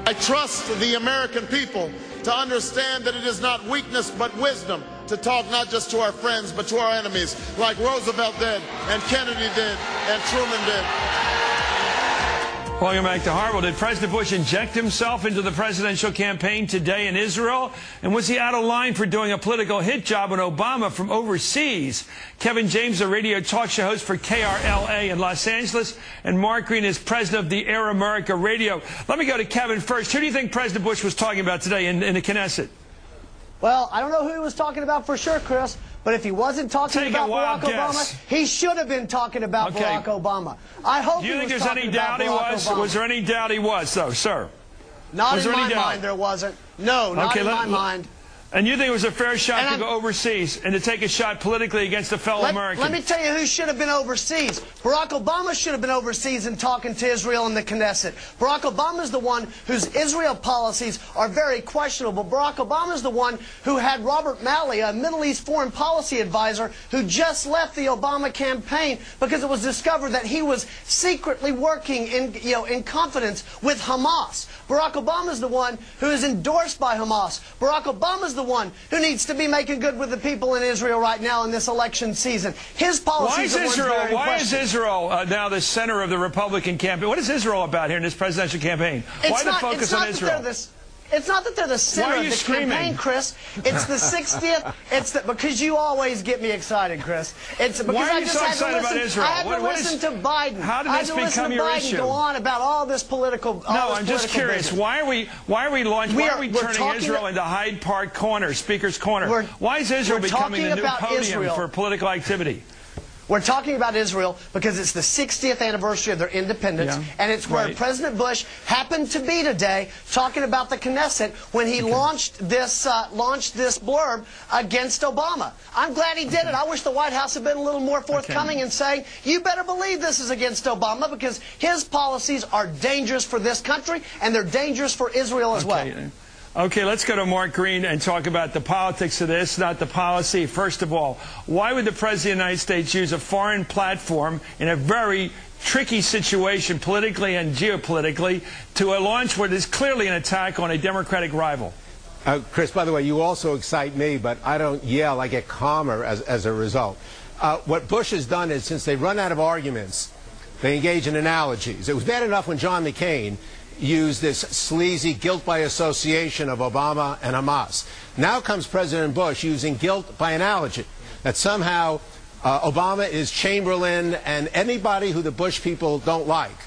I trust the American people to understand that it is not weakness but wisdom to talk not just to our friends but to our enemies, like Roosevelt did and Kennedy did and Truman did. Welcome back to Hardball. Did President Bush inject himself into the presidential campaign today in Israel? And was he out of line for doing a political hit job on Obama from overseas? Kevin James, a radio talk show host for KRLA in Los Angeles, and Mark Green is president of the Air America Radio. Let me go to Kevin first. Who do you think President Bush was talking about today in the Knesset? Well, I don't know who he was talking about for sure, Chris, but if he wasn't talking about Barack Obama, he should have been talking about Barack Obama. I hope he was talking about Barack Obama. Do you think there's any doubt he was? Was there any doubt he was, though, sir? Not in my mind, there wasn't. No, not in my mind. And you think it was a fair shot to go overseas and to take a shot politically against a fellow American? Let me tell you who should have been overseas. Barack Obama should have been overseas and talking to Israel in the Knesset. Barack Obama is the one whose Israel policies are very questionable. Barack Obama is the one who had Robert Malley, a Middle East foreign policy advisor, who just left the Obama campaign because it was discovered that he was secretly working in confidence with Hamas. Barack Obama is the one who is endorsed by Hamas. Barack Obama is the one who needs to be making good with the people in Israel right now in this election season. His policies are very Why is Israel now the center of the Republican campaign? What is Israel about here in this presidential campaign? Why the focus on Israel? It's not that they're the center of the campaign, Chris. It's the 60th. Because you always get me excited, Chris. It's because Why are you so excited about Israel? I had to listen to Biden. How did this become your issue? Go on about all this political. No, I'm just curious. Why are we turning Israel into Hyde Park Corner, Speaker's Corner? Why is Israel becoming the new podium for political activity? We're talking about Israel because it's the 60th anniversary of their independence, and it's where President Bush happened to be today talking about the Knesset when he launched this blurb against Obama. I'm glad he did it. I wish the White House had been a little more forthcoming in saying, you better believe this is against Obama because his policies are dangerous for this country, and they're dangerous for Israel as well. Okay, let's go to Mark Green and talk about the politics of this, not the policy. First of all, why would the President of the United States use a foreign platform in a very tricky situation politically and geopolitically to launch what is clearly an attack on a Democratic rival? Chris, by the way, you also excite me, but I don't yell. I get calmer as a result. What Bush has done is, since they run out of arguments, they engage in analogies. It was bad enough when John McCain used this sleazy guilt by association of Obama and Hamas. Now comes President Bush using guilt by analogy, that somehow Obama is Chamberlain and anybody who the Bush people don't like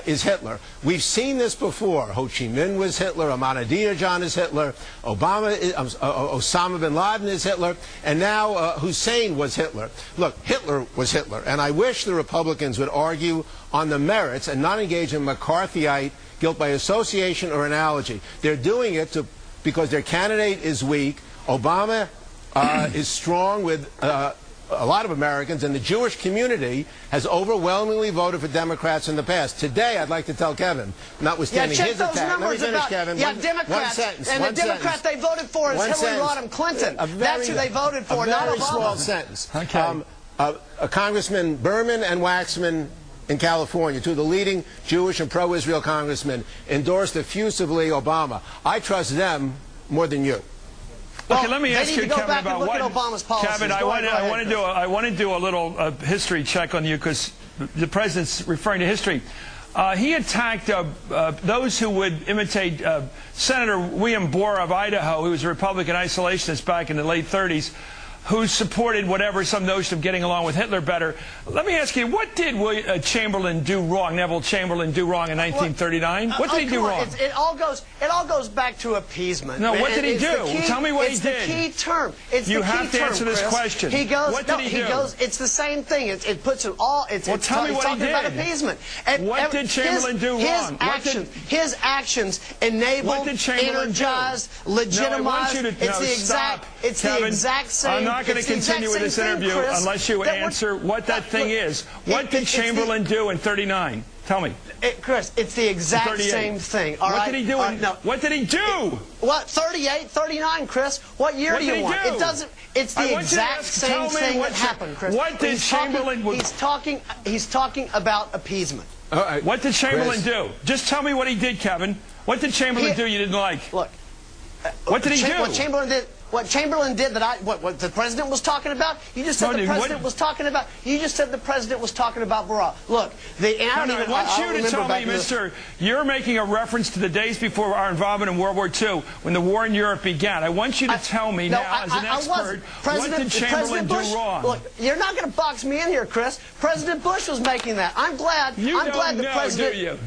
is Hitler. We've seen this before. Ho Chi Minh was Hitler, Ahmadinejad is Hitler, Osama bin Laden is Hitler, and now Hussein was Hitler. Look, Hitler was Hitler, and I wish the Republicans would argue on the merits and not engage in McCarthyite guilt by association or analogy. They're doing it because their candidate is weak. Obama is strong with a lot of Americans, and the Jewish community has overwhelmingly voted for Democrats in the past. Today, I'd like to tell Kevin, notwithstanding his attack, let me finish, Kevin. Democrats. One sentence. And the Democrat they voted for is Hillary Rodham Clinton. That's who they voted for, not Obama. A very small sentence. Congressman Berman and Waxman in California, two of the leading Jewish and pro-Israel congressmen, endorsed effusively Obama. I trust them more than you. Okay, let me ask you, Kevin, about what Obama's policies. Kevin, I want to do a little history check on you because the president's referring to history. He attacked those who would imitate Senator William Borah of Idaho, who was a Republican isolationist back in the late 30s, who supported whatever, some notion of getting along with Hitler better. Let me ask you, what did Neville Chamberlain do wrong in 1939? What did he do wrong? It all goes back to appeasement. No, what did he do? Tell me what he did. It's the key term. You have to answer this question. What did he do? It's the same thing. It puts it all. Tell me what he did. About appeasement. What did Chamberlain do wrong? His actions enabled, energized, legitimized. It's the exact same. I'm not going to continue with this interview unless you answer what that thing is. What did Chamberlain do in 39? Tell me. Chris, it's the exact same thing. What did he do? What did he do? What, 38, 39, Chris? What year do you want? It doesn't. It's the exact same thing that happened, Chris. What did Chamberlain? He's talking about appeasement. What did Chamberlain do? Just tell me what he did, Kevin. What did Chamberlain do you didn't like? Look. What did he do? What Chamberlain did what the president was talking about? You just said the president was talking about. You just said the president was talking about Barack. Look, I want you to tell me, Mister, you're making a reference to the days before our involvement in World War II, when the war in Europe began. I want you to tell me now, as an expert, what did Chamberlain do wrong? Look, you're not going to box me in here, Chris. President Bush was making that. I'm glad. I'm glad the president. Do you?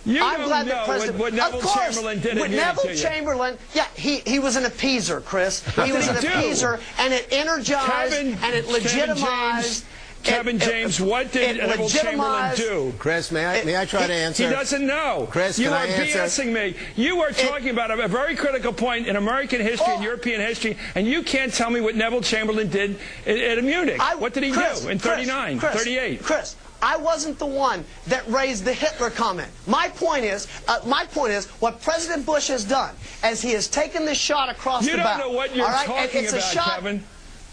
I'm glad the president. What Neville Chamberlain did with Neville Chamberlain, yeah, he was an appeaser, Chris. He was an appeaser, and it energized and it legitimized. Kevin James, what did Neville Chamberlain do? Chris, may I try to answer? He doesn't know. Chris, you are BSing me. You are talking about a very critical point in American history and European history, and you can't tell me what Neville Chamberlain did at Munich. What did he do in 39, 38? Chris, I wasn't the one that raised the Hitler comment. My point is what President Bush has done, as he has taken this shot across the bow. You don't know what you're talking about, Kevin.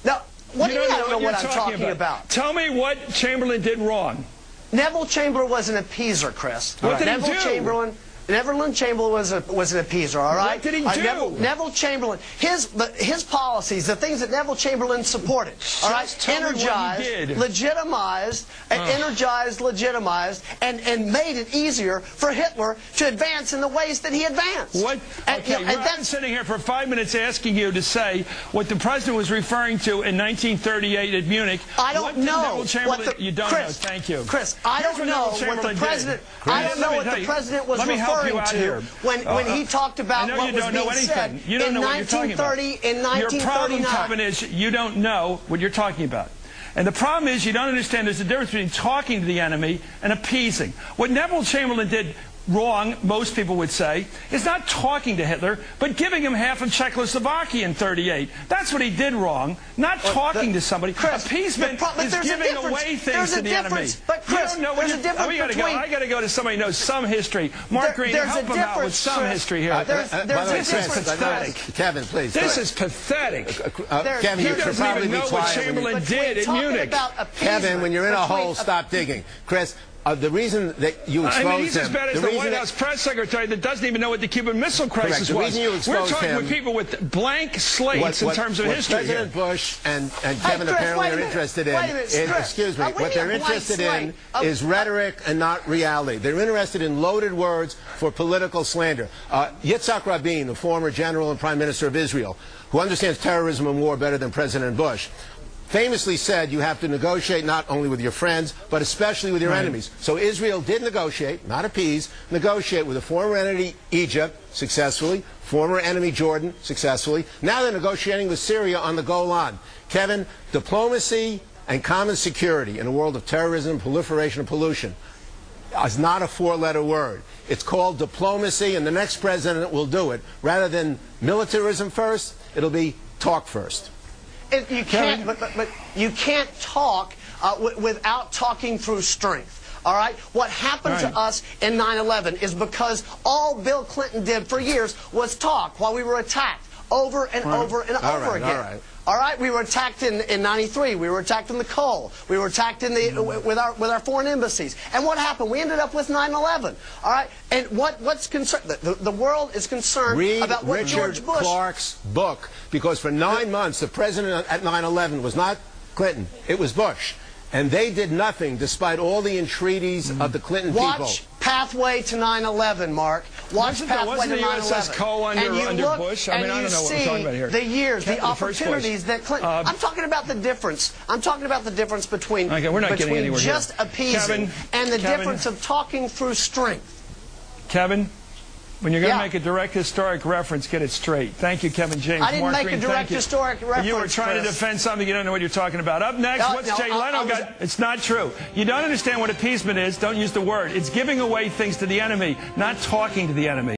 No, what do you mean I don't know what I'm talking about? Tell me what Chamberlain did wrong. Neville Chamberlain was an appeaser, Chris. What did he do? Neville Chamberlain was an appeaser, all right? What did he do? Neville Chamberlain, his policies, the things that Neville Chamberlain supported, all right, energized, legitimized, and made it easier for Hitler to advance in the ways that he advanced. What? Okay, I'm sitting here for 5 minutes asking you to say what the president was referring to in 1938 at Munich. I don't know. You don't know. Thank you. Chris, I don't know what the president. I don't know what the president was referring to when he talked about what was being said in 1930, in 1939. Your problem, Kevin, is you don't know what you're talking about. And the problem is you don't understand there's a difference between talking to the enemy and appeasing. What Neville Chamberlain did wrong, most people would say, is not talking to Hitler, but giving him half of Czechoslovakia in 38. That's what he did wrong, not talking to somebody. Chris, appeasement is giving away things to the enemy. But Chris, there's a difference between... I got to go to somebody who knows some history. Mark Green, help him out with some history here. There's a difference, pathetic. Kevin, please. This is pathetic. Kevin, you should probably be quiet. What Chamberlain did in Munich. Kevin, when you're in a hole, stop digging. Chris, the reason that you exposed him... he's as bad as the White House press secretary that doesn't even know what the Cuban Missile Crisis was. We're talking with people with blank slates in terms of history. What President Bush and Kevin apparently are interested in... Excuse me. What they're interested in is rhetoric and not reality. They're interested in loaded words for political slander. Yitzhak Rabin, the former general and prime minister of Israel, who understands terrorism and war better than President Bush, famously said you have to negotiate not only with your friends, but especially with your enemies. So Israel did negotiate, not appease, negotiate with a former enemy Egypt successfully, former enemy Jordan successfully. Now they're negotiating with Syria on the Golan. Kevin, diplomacy and common security in a world of terrorism, proliferation, and pollution is not a four-letter word. It's called diplomacy, and the next president will do it. Rather than militarism first, it'll be talk first. You can't, but you can't talk without talking through strength. All right? What happened to us in 9/11 is because all Bill Clinton did for years was talk while we were attacked over and over and over again. All right? We were attacked in 93. We were attacked in the Cole. We were attacked in with our foreign embassies. And what happened? We ended up with 9/11. All right? And what's concerned? The world is concerned about what George Bush... Read Richard Clark's book, because for 9 months the president at 9/11 was not Clinton. It was Bush. And they did nothing despite all the entreaties of the Clinton people. Watch Pathway to 9/11, Mark. Watch Pathway to 9/11. Wasn't the USS Cole under Bush? I mean, I don't know what we're talking about here. The years, the opportunities that Clinton... I'm talking about the difference. I'm talking about the difference between, just appeasing and the difference of talking through strength. Kevin? When you're going to make a direct historic reference, get it straight. Thank you, Kevin James. I didn't make a direct historic reference. You were trying to defend something you don't know what you're talking about. Up next, what's Jay Leno got? It's not true. You don't understand what appeasement is. Don't use the word. It's giving away things to the enemy, not talking to the enemy.